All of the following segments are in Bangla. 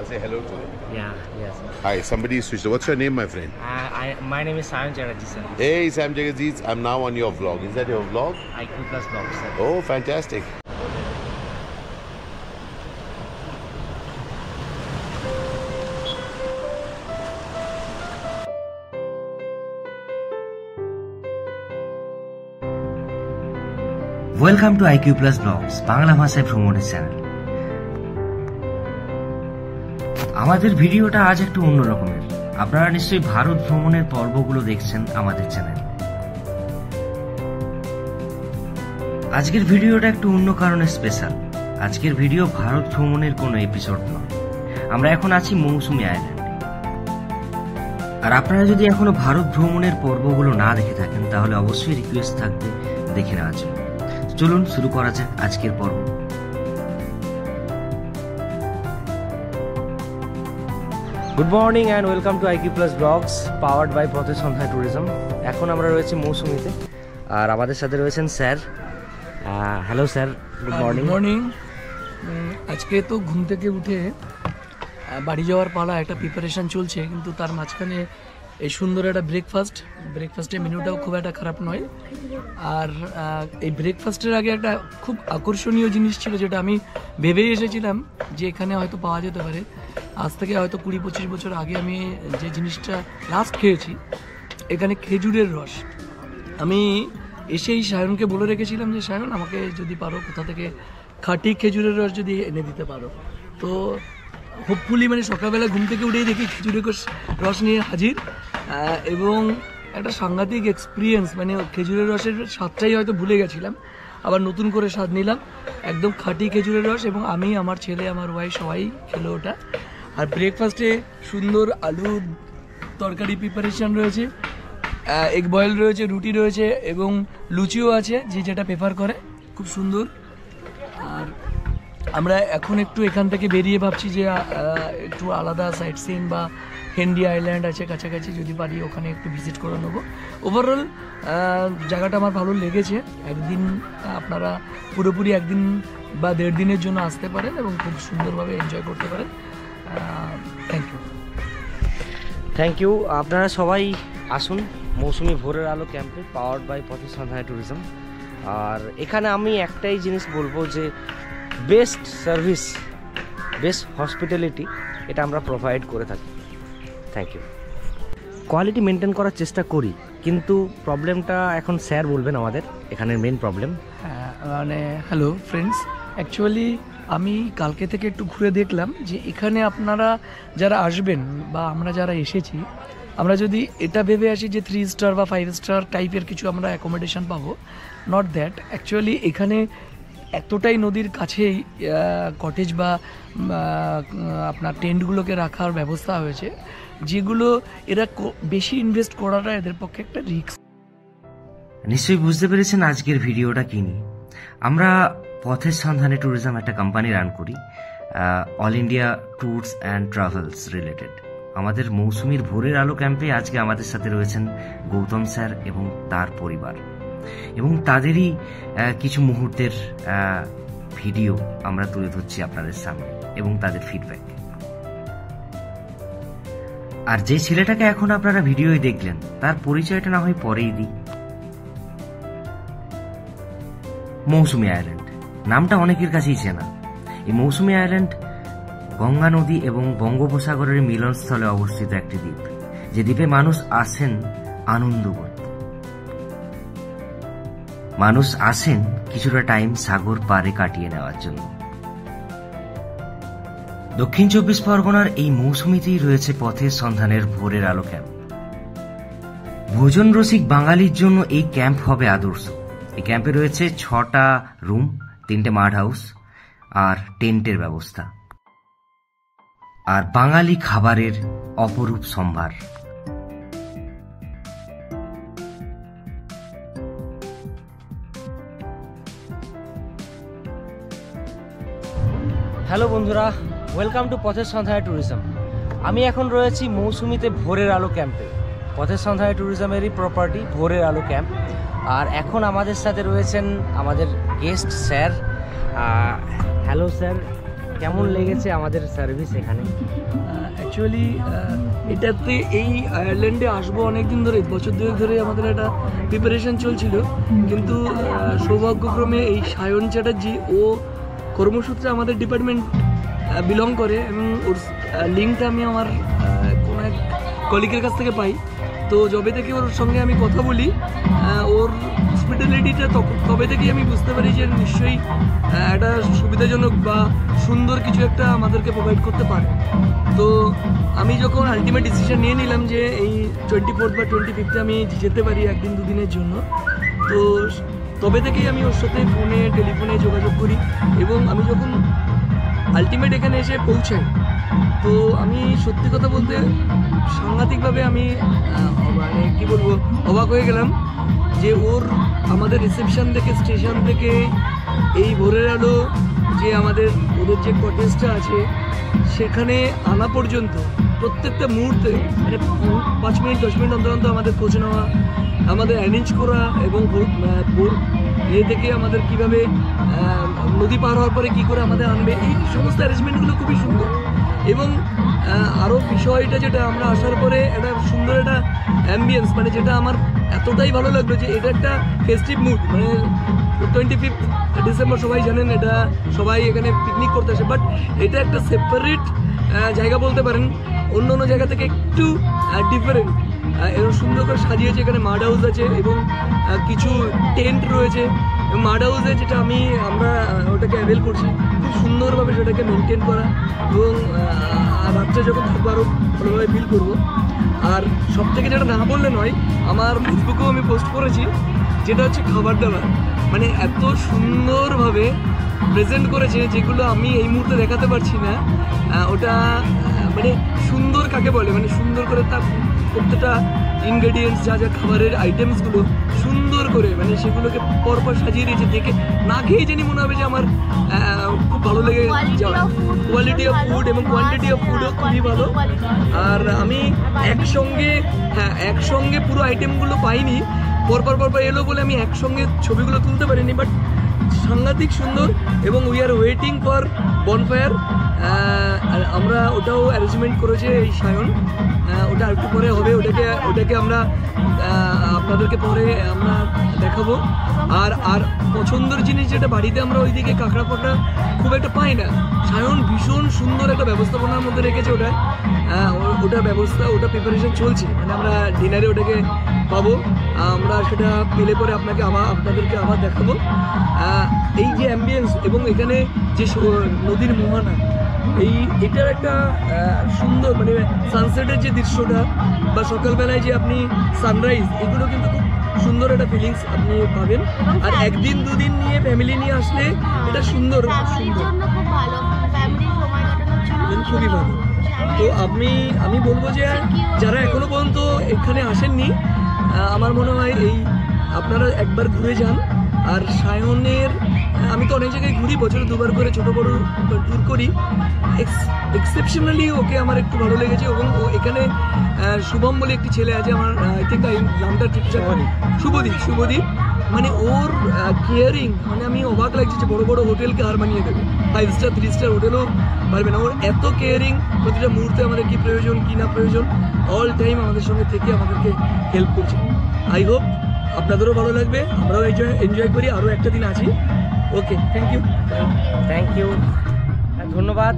say hello to them. Yeah, yes. Hi, somebody switched. What's your name, my friend? My name is Sam Jagaji, sir. Hey, Sam Jagajeet. I'm now on your vlog. Is that your vlog? IQ Plus Vlog, sir. Oh, fantastic. Welcome to IQ Plus vlogs, Bangla ভাষায় ভ্রমণের চ্যানেল। আমাদের ভিডিওটা আজ একটু অন্য রকমের। আপনারা নিশ্চয়ই ভারত ভ্রমণের পর্বগুলো দেখছেন আমাদের চ্যানেল। আজকের ভিডিওটা একটু অন্য কারণে স্পেশাল। আজকের ভিডিও ভারত ভ্রমণের কোনো এপিসোড নয়। আমরা এখন আছি মৌসুমী আইল্যান্ডে। আর আপনারা যদি এখনো ভারত ভ্রমণের পর্বগুলো না দেখে থাকেন তাহলে অবশ্যই রিকোয়েস্ট থাকবে দেখে নেওয়ার জন্য। চলুন শুরু করা যাক আজকের পর্ব। Good morning and welcome to IQ Plus Vlogs powered by পথের সন্ধান ট্যুরিজম। এখন আমরা রয়েছি মৌসুমীতে আর আমাদের সাথে রয়েছেন sir. Hello sir, good morning. Morning. আজকে তো ঘুম থেকে উঠে বাড়ি যাওয়ার পালা, একটা প্রিপারেশান চলছে, কিন্তু তার মাঝখানে এই সুন্দর একটা ব্রেকফাস্টের মেনুটাও খুব একটা খারাপ নয়। আর এই ব্রেকফাস্টের আগে একটা খুব আকর্ষণীয় জিনিস ছিল যেটা আমি ভেবেই এসেছিলাম যে এখানে হয়তো পাওয়া যেতে পারে। আজ থেকে হয়তো 20-25 বছর আগে আমি যে জিনিসটা লাস্ট খেয়েছি, এখানে খেজুরের রস। আমি এসেই সায়নকে বলে রেখেছিলাম যে সায়ন, আমাকে যদি পারো কোথা থেকে খাঁটি খেজুরের রস যদি এনে দিতে পারো। তো হোপফুলি মানে সকালবেলা ঘুম থেকে উঠেই দেখি খেজুরের রস নিয়ে হাজির, এবং একটা সাংঘাতিক এক্সপিরিয়েন্স। মানে খেজুরের রসের স্বাদটাই হয়তো ভুলে গেছিলাম, আবার নতুন করে স্বাদ নিলাম। একদম খাঁটি খেজুরের রস, এবং আমি, আমার ছেলে, আমার ওয়াইফ সবাই খেলো ওটা। আর ব্রেকফাস্টে সুন্দর আলু তরকারি প্রিপারেশান রয়েছে, এগ বয়েল রয়েছে, রুটি রয়েছে, এবং লুচিও আছে, যে যেটা প্রেফার করে। খুব সুন্দর। আর আমরা এখন একটু এখান থেকে বেরিয়ে ভাবছি যে একটু আলাদা সাইট সিন বা হেন্ডি আইল্যান্ড আছে কাছাকাছি, যদি পারি ওখানে একটু ভিজিট করে নেবো। ওভারঅল জায়গাটা আমার ভালো লেগেছে। একদিন আপনারা পুরোপুরি একদিন বা 1.5 দিনের জন্য আসতে পারেন এবং খুব সুন্দরভাবে এনজয় করতে পারেন। Thank you. আপনারা সবাই আসুন মৌসুমী ভোরের আলো ক্যাম্পে, পাওয়ার্ড বাই পথের সন্ধান ট্যুরিজম। আর এখানে আমি একটাই জিনিস বলবো যে বেস্ট সার্ভিস, বেস্ট হসপিটালিটি এটা আমরা প্রোভাইড করে থাকি। Thank you. কোয়ালিটি মেনটেন করার চেষ্টা করি, কিন্তু প্রবলেমটা এখন স্যার বলবেন আমাদের এখানের মেন প্রবলেম। মানে হ্যালো ফ্রেন্ডস, অ্যাকচুয়ালি আমি কালকে থেকে একটু ঘুরে দেখলাম যে এখানে আপনারা যারা আসবেন বা আমরা যারা এসেছি, আমরা যদি এটা ভেবে আসি যে 3 স্টার বা 5 স্টার টাইপের কিছু আমরা অ্যাকোমোডেশন পাবো, নট দ্যাট। অ্যাকচুয়ালি এখানে এতটাই নদীর কাছেই কটেজ বা আপনার টেন্টগুলোকে রাখার ব্যবস্থা হয়েছে, যেগুলো এরা বেশি ইনভেস্ট করাটা এদের পক্ষে একটা রিস্ক। নিশ্চয়ই বুঝতে পেরেছেন আজকের ভিডিওটা কি নিয়ে। আমরা পথের সন্ধানে ট্যুরিজম একটা কোম্পানি রান করি, all India tours and travels related. আমাদের মৌসুমীর ভোরের আলো ক্যাম্পে আজকে আমাদের সাথে রয়েছেন গৌতম স্যার এবং তার পরিবার, এবং তাদেরই কিছু মুহূর্তের ভিডিও আমরা তুলে ধরছি আপনাদের সামনে এবং তাদের ফিডব্যাক। আর যে ছেলেটাকে এখন আপনারা ভিডিওয় দেখলেন তার পরিচয়টা না হয় পরেই দিই। মৌসুমী আইল্যান্ড নামটা অনেকের কাছেই চেনা। এই মৌসুমী আইল্যান্ড গঙ্গা নদী এবং বঙ্গোপসাগরের মিলনস্থলে অবস্থিত একটি দ্বীপ, যে দ্বীপে মানুষ আসেন আনন্দ করতে। মানুষ আসেন কিছুটা টাইম সাগর পারে কাটিয়ে নেওয়ার জন্য। দক্ষিণ 24 পরগনার এই মৌসুমীতেই রয়েছে পথের সন্ধানের ভোরের আলো ক্যাম্প। ভোজন রসিক বাঙালির জন্য এই ক্যাম্প হবে আদর্শ। এই ক্যাম্পে রয়েছে 6টা রুম, 3টে মাড হাউস আর টেন্টের ব্যবস্থা, আর বাঙালি খাবারের অপরূপ সম্ভার। হ্যালো বন্ধুরা, ওয়েলকাম টু পথের সন্ধানে ট্যুরিজম। আমি এখন রয়েছি মৌসুমীতে ভোরের আলো ক্যাম্পে। পথের সন্ধানে ট্যুরিজমেরই প্রপার্টি ভোরের আলো ক্যাম্প। আর এখন আমাদের সাথে রয়েছেন আমাদের গেস্ট স্যার। হ্যালো স্যার, কেমন লেগেছে আমাদের সার্ভিস এখানে? অ্যাকচুয়ালি এটাতে এই আয়ারল্যান্ডে আসবো অনেকদিন ধরে, বছর দুয়েক ধরে আমাদের একটা প্রিপারেশন চলছিল, কিন্তু সৌভাগ্যক্রমে এই সায়ন চ্যাটার্জি ও কর্মসূত্রে আমাদের ডিপার্টমেন্ট বিলং করে এবং ওর লিঙ্কটা আমি আমার কোনো এক কলিগের কাছ থেকে পাই। তো যবে থেকে ওর সঙ্গে আমি কথা বলি, ওর হসপিটালিটিটা তবে থেকেই আমি বুঝতে পারি যে নিশ্চয়ই একটা সুবিধাজনক বা সুন্দর কিছু একটা আমাদেরকে প্রোভাইড করতে পারে। তো আমি যখন আলটিমেট ডিসিশন নিয়ে নিলাম যে এই 24 বা 25 আমি যেতে পারি একদিন দুদিনের জন্য, তো তবে থেকেই আমি ওর সাথে ফোনে টেলিফোনে যোগাযোগ করি এবং আমি যখন আলটিমেট এখানে এসে পৌঁছাই, তো আমি সত্যি কথা বলতে সাংঘাতিকভাবে আমি মানে কী বলবো, অবাক হয়ে গেলাম যে ওর আমাদের রিসেপশন থেকে, স্টেশন থেকে এই ভোরের আলো যে আমাদের ওদের যে কটেজটা আছে সেখানে আনা পর্যন্ত প্রত্যেকটা মুহূর্তে মানে 5 মিনিট 10 মিনিট অন্তর অন্তর আমাদের খোঁজ নেওয়া, আমাদের অ্যারেঞ্জ করা এবং ইয়ে থেকে আমাদের কীভাবে নদী পার হওয়ার পরে কী করে আমাদের আনবে, এই সমস্ত অ্যারেঞ্জমেন্টগুলো খুবই সুন্দর। এবং আরও বিষয়টা যেটা আমরা আসার পরে একটা সুন্দর একটা অ্যাম্বিয়েন্স, মানে যেটা আমার এতটাই ভালো লাগলো যে এটা একটা ফেস্টিভ মুড, মানে 25 ডিসেম্বর সবাই জানেন এটা সবাই এখানে পিকনিক করতে আসে, বাট এটা একটা সেপারেট জায়গা বলতে পারেন, অন্য অন্য জায়গা থেকে একটু ডিফারেন্ট। এরকম সুন্দর করে সাজিয়েছে, এখানে মাড হাউস আছে এবং কিছু টেন্ট রয়েছে। মাড হাউসে যেটা আমরা ওটাকে অ্যাভেল করছি, খুব সুন্দরভাবে সেটাকে মেনটেন করা এবং রাত্রে যখন থাকবো আরও ভালোভাবে ফিল করবো। আর সব থেকে যেটা না বললে নয়, আমার ফেসবুকেও আমি পোস্ট করেছি, যেটা হচ্ছে খাবার দাবার, মানে এত সুন্দরভাবে প্রেজেন্ট করেছে যেগুলো আমি এই মুহূর্তে দেখাতে পারছি না। ওটা মানে সুন্দর কাকে বলে, মানে সুন্দর করে তার প্রত্যেকটা ইনগ্রেডিয়েন্টস যা যা খাবারের আইটেমসগুলো সুন্দর করে মানে সেগুলোকে পরপর সাজিয়ে দিয়েছে, দেখে না খেয়ে জানি মনে হবে যে আমার খুব ভালো লেগে যাওয়া। কোয়ালিটি অফ ফুড এবং কোয়ান্টিটি অফ ফুডও খুবই ভালো। আর আমি একসঙ্গে পুরো আইটেমগুলো পাইনি, পরপর এলো বলে আমি একসঙ্গে ছবিগুলো তুলতে পারিনি, বাট সাংঘাতিক সুন্দর। এবং we are waiting for bonfire, আমরা ওটাও অ্যারেঞ্জমেন্ট করেছে এই সায়ন, ওটা একটু পরে হবে, ওটাকে আমরা আপনাদেরকে পরে আমরা দেখাবো। আর পছন্দের জিনিস যেটা বাড়িতে আমরা ওইদিকে কাঁকড়া পাকড়া খুব একটা পাই না, সায়ন ভীষণ সুন্দর একটা ব্যবস্থাপনার মধ্যে রেখেছে ওটা প্রিপারেশন চলছে, মানে আমরা ডিনারে ওটাকে পাবো, আমরা সেটা পেলে পরে আপনাদেরকে আবার দেখাবো। এই যে অ্যাম্বিয়েন্স এবং এখানে যে নদীর মোহনা, এটার একটা সুন্দর মানে সানসেটের যে দৃশ্যটা বা সকালবেলায় যে আপনি সানরাইজ, এগুলো কিন্তু খুব সুন্দর একটা ফিলিংস আপনি পাবেন। আর একদিন দুদিন নিয়ে ফ্যামিলি নিয়ে আসলে এটা সুন্দর খুবই ভালো। তো আমি বলবো যে যারা এখনো পর্যন্ত এখানে আসেননি, আমার মনে হয় আপনারা একবার ঘুরে যান। আর সায়নের আমি তো অনেক জায়গায় ঘুরি, বছরে 2বার করে ছোটো বড়ো ট্যুর করি, এক্সেপশনালি ওকে আমার একটু ভালো লেগেছে। এবং ও এখানে শুভম বলে একটি ছেলে আছে, আমার আই থিঙ্ক নামটা ঠিকঠাক শুভদীপ, মানে ওর কেয়ারিং, মানে আমি অবাক লাগছে যে বড় বড় হোটেলকে হার মানিয়ে দেবে, 5 স্টার 3 স্টার হোটেলও পারবে না। ওর এত কেয়ারিং, প্রতিটা মুহূর্তে আমাদের কী প্রয়োজন কী না প্রয়োজন অল টাইম আমাদের সঙ্গে থেকে আমাদেরকে হেল্প করছে। আই হোপ আপনাদেরও ভালো লাগবে, আমরাও এনজয় করি, আরও একটা দিন আছি। ওকে, থ্যাংক ইউ। ধন্যবাদ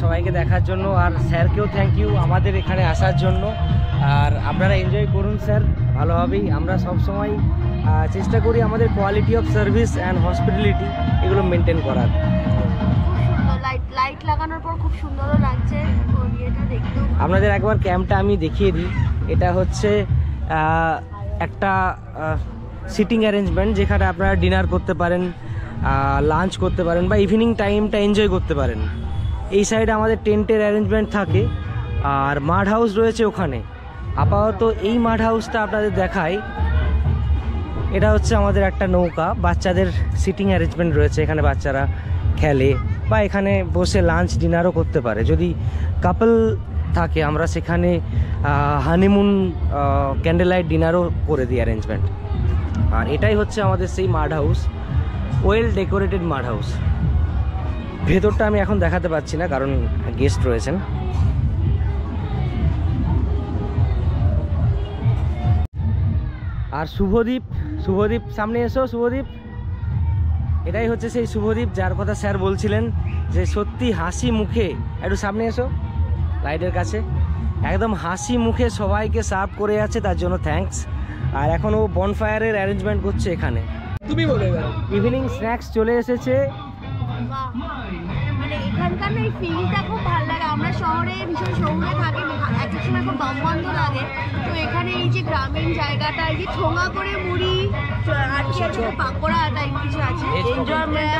সবাইকে দেখার জন্য, আর স্যারকেও থ্যাংক ইউ আমাদের এখানে আসার জন্য। আর আপনারা এনজয় করুন স্যার, ভালোভাবেই। আমরা সবসময় চেষ্টা করি আমাদের quality of service and hospitality এগুলো মেনটেন করার। লাইট লাগানোর পর খুব সুন্দরও লাগছে, আপনাদের একবার ক্যাম্পটা আমি দেখিয়ে দিই। এটা হচ্ছে একটা সিটিং অ্যারেঞ্জমেন্ট, যেখানে আপনারা ডিনার করতে পারেন, লাঞ্চ করতে পারেন বা ইভিনিং টাইমটা এনজয় করতে পারেন। এই সাইডে আমাদের টেন্টের অ্যারেঞ্জমেন্ট থাকে, আর মাড হাউস রয়েছে ওখানে। আপাতত এই মাড হাউসটা আপনাদের দেখাই। এটা হচ্ছে আমাদের একটা নৌকা, বাচ্চাদের সিটিং অ্যারেঞ্জমেন্ট রয়েছে, এখানে বাচ্চারা খেলে বা এখানে বসে লাঞ্চ ডিনারও করতে পারে। যদি কাপল থাকে আমরা সেখানে হানিমুন ক্যান্ডেল লাইট ডিনারও করে দিই অ্যারেঞ্জমেন্ট। আর এটাই হচ্ছে আমাদের সেই মাড হাউস, ওয়েল ডেকোরেটেড মাড হাউস। ভেতরটা আমি এখন দেখাতে পাচ্ছি না কারণ গেস্ট রয়েছেন। আর শুভদীপ, শুভদীপ সামনে এসো। শুভদীপ, এটাই হচ্ছে সেই শুভদীপ যার কথা স্যার বলছিলেন যে সত্যি হাসি মুখে, একটু সামনে এসো লাইটের কাছে, একদম হাসি মুখে সবাইকে সার্ভ করে আছে, তার জন্য থ্যাঙ্কস। আর এখন ও বনফায়ারের অ্যারেঞ্জমেন্ট করছে এখানে। তুমি বলে ইভিনিং স্ন্যাক্স চলে এসেছে। বাহ, মানে এখানকার এই ফিলটা খুব ভালো লাগে। আমরা শহরে ভীষণ শহুরে থাকি, এক এক সময় খুব বন্ধ লাগে, তো এখানে এই যে গ্রামীণ জায়গাটা, এই যে ঠোঙা করে মুড়ি আর কি আছে, পাকোড়া টাইপ কিছু আছে, এনজয়মেন্ট।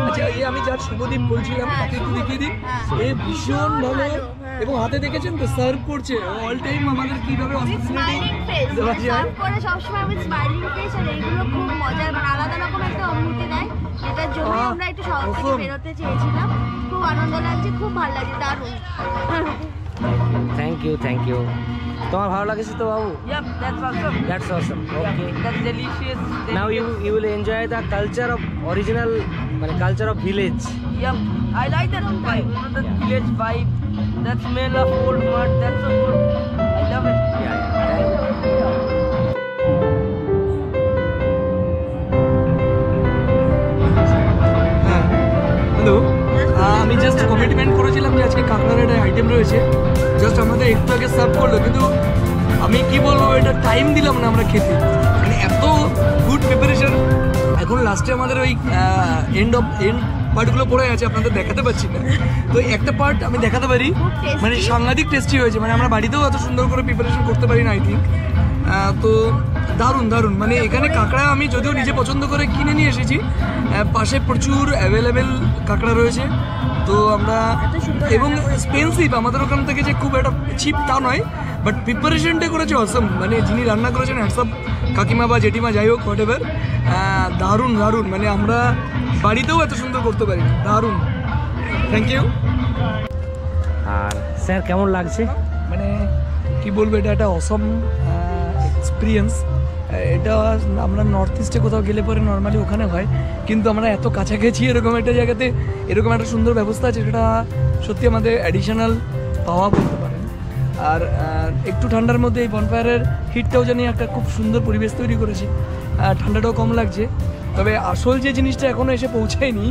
আচ্ছা, এই আমি যার শুভদীপ বলছিলাম তাকে একটু দেখিয়ে দিই। এ ভীষণ ভালো এবং হাতে দেখেছেন তো সার্ভ করছে অল টাইম আমাদের কিভাবে স্মাইলিং ফেস সার্ভ করে সবসময় আমি স্মাইলিং ফেস, আর এইগুলো খুব মজার, মানে আলাদা রকম একটা অনুভূতি দেয়, যেটার জন্য আমরা একটু শহর থেকে বেরোতে চেয়েছিলাম। খুব আনন্দ লাগছে, খুব ভালো লাগছে, দারুণ। Thank you, thank you. তোমার ভালো লাগছে তো বাবু? Yep, that's awesome. That's awesome. Okay. That's delicious. Now you will enjoy the culture of original, মানে culture of village. Yep, I like that vibe. You know, the village vibe. That smell of old mud. That's so good. I love it. Yeah, thank you. Hello, আমি জাস্ট কমিটমেন্ট করেছিলাম যে আজকে কাঁকড়ার একটা আইটেম রয়েছে, জাস্ট আমাদের একটু আগে সার্ভ করলো, কিন্তু আমি কি বলবো, এটা টাইম দিলাম না আমরা খেতে, মানে এত গুড প্রিপারেশন। এখন লাস্টে আমাদের ওই এন্ড পার্টগুলো পড়ে আছে, আপনাদের দেখাতে পাচ্ছি না, তো একটা পার্ট আমি দেখাতে পারি, মানে সাংঘাতিক টেস্টি হয়েছে, মানে আমরা বাড়িতেও এত সুন্দর করে প্রিপারেশন করতে পারি না আই থিঙ্ক। তো দারুণ দারুণ, মানে এখানে কাঁকড়া আমি যদিও নিজে পছন্দ করে কিনে নিয়ে এসেছি, পাশে প্রচুর অ্যাভেলেবেল কাঁকড়া রয়েছে, তো আমরা, এবং এক্সপেন্সিভ, আমাদের ওখান থেকে যে খুব একটা চিপ তা নয়, বাট প্রিপারেশনটা করেছে অসম, মানে যিনি রান্না করেছেন হ্যাটসঅ্যাপ, কাকিমা বা জেঠিমা যাই হোক হোয়াট এভার, দারুণ দারুণ, মানে আমরা বাড়িতেও এত সুন্দর করতে পারি, দারুণ, থ্যাংক ইউ। আর স্যার কেমন লাগছে? মানে কি বলবো, এটা একটা অসম এক্সপিরিয়েন্স। এটা আমরা নর্থ ইস্টে কোথাও গেলে পরে নর্মালি ওখানে হয়, কিন্তু আমরা এত কাছাকাছি এরকম একটা জায়গাতে এরকম একটা সুন্দর ব্যবস্থা আছে, যেটা সত্যি আমাদের অ্যাডিশনাল পাওয়া বলতে পারেন। আর একটু ঠান্ডার মধ্যে এই বনফায়ারের হিটটাও জানি একটা খুব সুন্দর পরিবেশ তৈরি করেছে, ঠান্ডাটাও কম লাগছে। তবে আসল যে জিনিসটা এখনও এসে পৌঁছায়নি,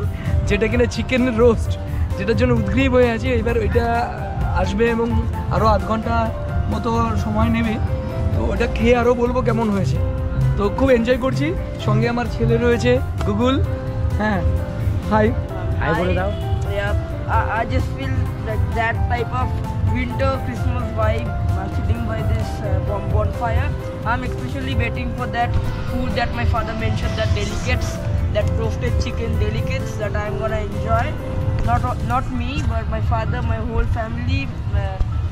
যেটা কিনা চিকেনের রোস্ট, যেটার জন্য উদ্গ্রীব হয়ে আছে, এবার ওইটা আসবে এবং আরও আধ ঘন্টা মতো সময় নেবে, তো ওটা খেয়ে আরও বলবো কেমন হয়েছে। তো খুব এনজয় করছি, সঙ্গে আমার ছেলে রয়েছে গুগল। হ্যাঁ, হাই হাই বলে দাও। Yeah, I just feel like that type of winter Christmas vibe sitting by this bonfire. I'm especially waiting for that food that my father mentioned, that delicates, that roasted chicken delicates that I'm gonna enjoy. Not me, but my father, my whole family.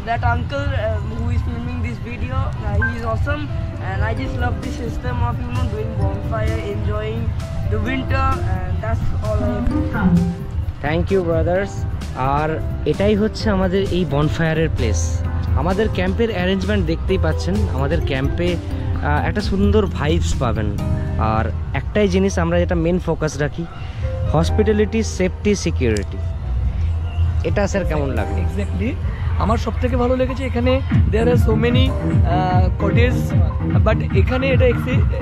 That uncle who is filming this video, he is awesome, and I just love the system of doing bonfire, enjoying the winter, and that's all I have. Thank you brothers. আর এটাই হচ্ছে আমাদের এই বনফায়ারের প্লেস। আমাদের ক্যাম্পের অ্যারেঞ্জমেন্ট দেখতেই পাচ্ছেন, আমাদের ক্যাম্পে একটা সুন্দর ভাইবস পাবেন। আর একটাই জিনিস আমরা যেটা মেন ফোকাস রাখি, হসপিটালিটি, সেফটি, সিকিউরিটি। এটা স্যার কেমন লাগে? এক্স্যাক্টলি, আমার সব থেকে ভালো লেগেছে এখানে দেয়ার আর সো মেনি কটেজ, বাট এখানে এটা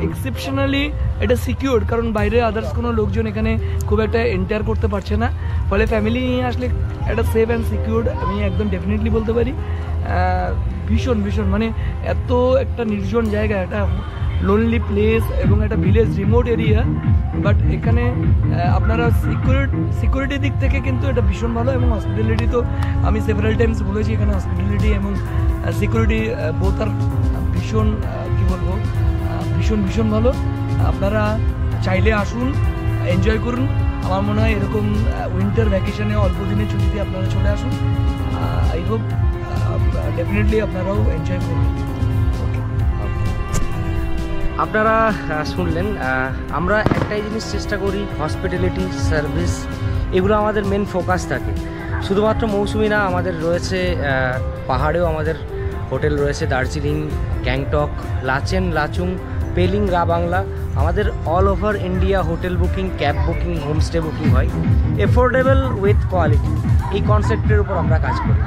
এক্সেপশনালি এটা সিকিউরড, কারণ বাইরে আদার্স কোনো লোকজন এখানে খুব একটা এন্টার করতে পারছে না, ফলে ফ্যামিলি নিয়ে আসলে এটা সেফ অ্যান্ড সিকিউরড আমি একদম ডেফিনেটলি বলতে পারি। ভীষণ ভীষণ, মানে এত একটা নির্জন জায়গা, একটা লোনলি প্লেস এবং একটা ভিলেজ রিমোট এরিয়া, বাট এখানে আপনারা সিকিউরিটির দিক থেকে কিন্তু এটা ভীষণ ভালো, এবং হসপিটালিটি তো আমি সেভারাল টাইমস বলেছি, এখানে হসপিটালিটি এবং সিকিউরিটি বোথ আর ভীষণ কী বলবো, ভীষণ ভীষণ ভালো। আপনারা চাইলে আসুন, এনজয় করুন। আমার মনে হয় এরকম উইন্টার ভ্যাকেশনে অল্প দিনের ছুটিতে আপনারা চলে আসুন। আই হোপ ডেফিনেটলি আপনারাও এনজয় করুন। আপনারা শুনলেন, আমরা একটাই জিনিস চেষ্টা করি, হসপিটালিটি, সার্ভিস, এগুলো আমাদের মেন ফোকাস থাকে। শুধুমাত্র মৌসুমি না, আমাদের রয়েছে পাহাড়েও আমাদের হোটেল রয়েছে, দার্জিলিং, গ্যাংটক, লাচেন, লাচুং, পেলিং, রা বাংলা। আমাদের all over India hotel booking, cab booking, homestay booking হয়, এফোর্ডেবল উইথ কোয়ালিটি, এই কনসেপ্টের উপর আমরা কাজ করি।